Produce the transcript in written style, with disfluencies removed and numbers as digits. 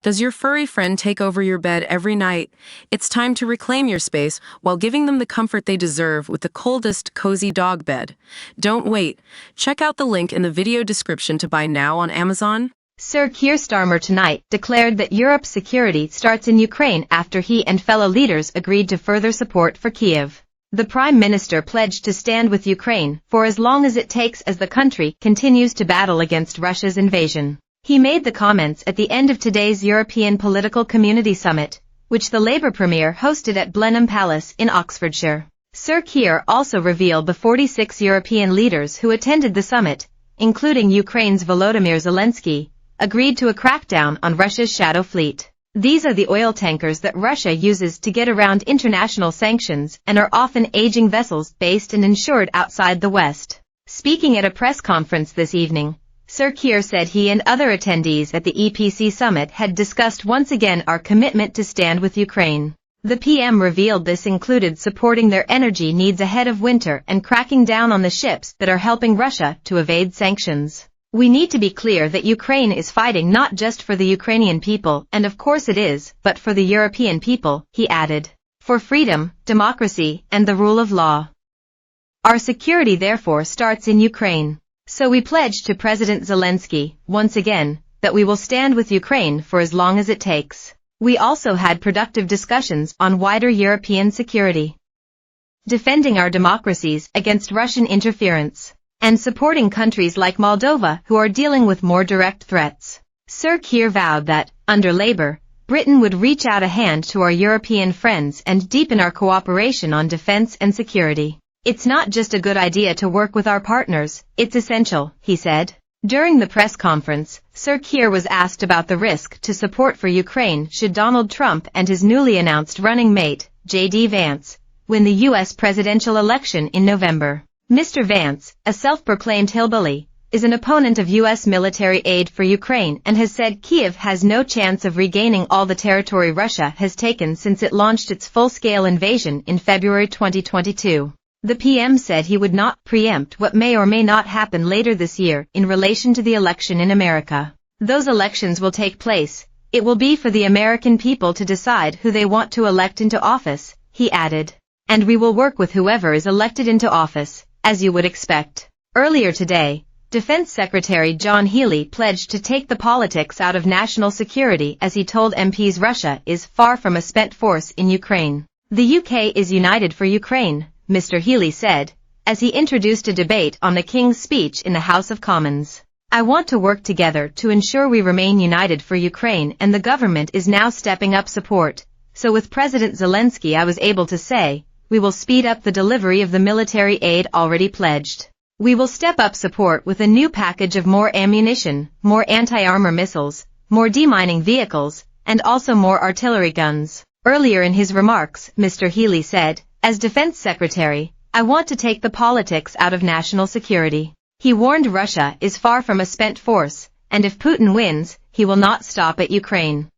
Does your furry friend take over your bed every night? It's time to reclaim your space while giving them the comfort they deserve with the coldest, cozy dog bed. Don't wait. Check out the link in the video description to buy now on Amazon. Sir Keir Starmer tonight declared that Europe's security starts in Ukraine after he and fellow leaders agreed to further support for Kiev. The Prime Minister pledged to stand with Ukraine for as long as it takes as the country continues to battle against Russia's invasion. He made the comments at the end of today's European Political Community Summit, which the Labour Premier hosted at Blenheim Palace in Oxfordshire. Sir Keir also revealed the 46 European leaders who attended the summit, including Ukraine's Volodymyr Zelensky, agreed to a crackdown on Russia's shadow fleet. These are the oil tankers that Russia uses to get around international sanctions and are often aging vessels based and insured outside the West. Speaking at a press conference this evening, Sir Keir said he and other attendees at the EPC summit had discussed once again our commitment to stand with Ukraine. The PM revealed this included supporting their energy needs ahead of winter and cracking down on the ships that are helping Russia to evade sanctions. We need to be clear that Ukraine is fighting not just for the Ukrainian people, and of course it is, but for the European people, he added. For freedom, democracy, and the rule of law. Our security therefore starts in Ukraine. So we pledge to President Zelensky, once again, that we will stand with Ukraine for as long as it takes. We also had productive discussions on wider European security, defending our democracies against Russian interference, and supporting countries like Moldova who are dealing with more direct threats. Sir Keir vowed that, under Labour, Britain would reach out a hand to our European friends and deepen our cooperation on defence and security. It's not just a good idea to work with our partners, it's essential, he said. During the press conference, Sir Keir was asked about the risk to support for Ukraine should Donald Trump and his newly announced running mate, J.D. Vance, win the U.S. presidential election in November. Mr. Vance, a self-proclaimed hillbilly, is an opponent of U.S. military aid for Ukraine and has said Kiev has no chance of regaining all the territory Russia has taken since it launched its full-scale invasion in February 2022. The PM said he would not preempt what may or may not happen later this year in relation to the election in America. Those elections will take place. It will be for the American people to decide who they want to elect into office, he added. And we will work with whoever is elected into office, as you would expect. Earlier today, Defense Secretary John Healey pledged to take the politics out of national security as he told MPs Russia is far from a spent force in Ukraine. The UK is united for Ukraine, Mr. Healey said, as he introduced a debate on the King's speech in the House of Commons. I want to work together to ensure we remain united for Ukraine, and the government is now stepping up support. So with President Zelensky I was able to say, we will speed up the delivery of the military aid already pledged. We will step up support with a new package of more ammunition, more anti-armor missiles, more demining vehicles, and also more artillery guns. Earlier in his remarks, Mr. Healey said, as Defense Secretary, I want to take the politics out of national security. He warned Russia is far from a spent force, and if Putin wins, he will not stop at Ukraine.